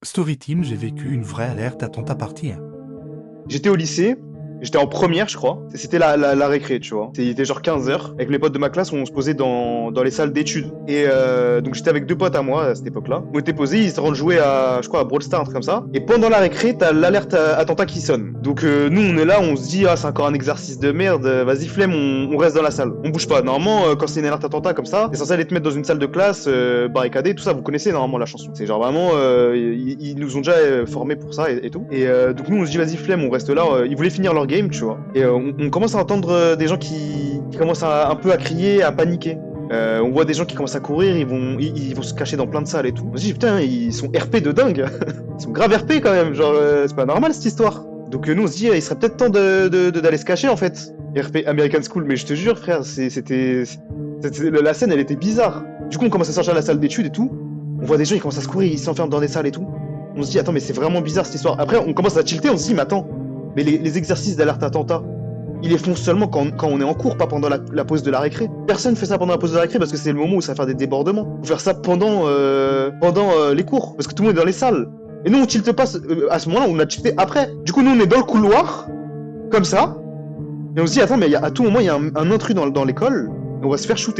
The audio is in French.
Story Team, j'ai vécu une vraie alerte attentat party. J'étais au lycée, j'étais en première, je crois. C'était la récré, tu vois. Il était genre 15 h. Avec mes potes de ma classe, on se posait dans les salles d'études. Et donc j'étais avec deux potes à moi à cette époque-là. On était posés, ils se rendent jouer à, je crois, à Brawl Stars, un truc comme ça. Et pendant la récré, t'as l'alerte attentat qui sonne. Donc nous, on est là, on se dit, ah, c'est encore un exercice de merde, vas-y, flemme, on reste dans la salle. On bouge pas. Normalement, quand c'est une alerte attentat comme ça, t'es censé aller te mettre dans une salle de classe, barricadée, tout ça, vous connaissez normalement la chanson. C'est genre vraiment, ils nous ont déjà formés pour ça et tout. Et donc nous, on se dit, vas-y, flemme, on reste là. Ils voulaient finir leur game, tu vois. Et on commence à entendre des gens qui commencent un peu à crier, à paniquer. On voit des gens qui commencent à courir, ils vont se cacher dans plein de salles et tout. On se dit, putain, ils sont RP de dingue. Ils sont grave RP quand même, genre, c'est pas normal cette histoire. Donc nous, on se dit, il serait peut-être temps d'aller se cacher en fait. RP American School, mais je te jure, frère, la scène, elle était bizarre. Du coup, on commence à sortir de la salle d'études et tout. On voit des gens, ils commencent à se courir, ils s'enferment dans des salles et tout. On se dit, attends, mais c'est vraiment bizarre cette histoire. Après, on commence à tilter, on se dit, mais attends, mais les exercices d'alerte attentat, ils les font seulement quand on est en cours, pas pendant la pause de la récré. Personne fait ça pendant la pause de la récré parce que c'est le moment où ça va faire des débordements. Faut faire ça pendant les cours, parce que tout le monde est dans les salles. Et nous, on tilte pas à ce moment-là, on a tilté après. Du coup, nous, on est dans le couloir, comme ça, et on se dit, attends, mais à tout moment, il y a un intrus dans l'école, et on va se faire shooter.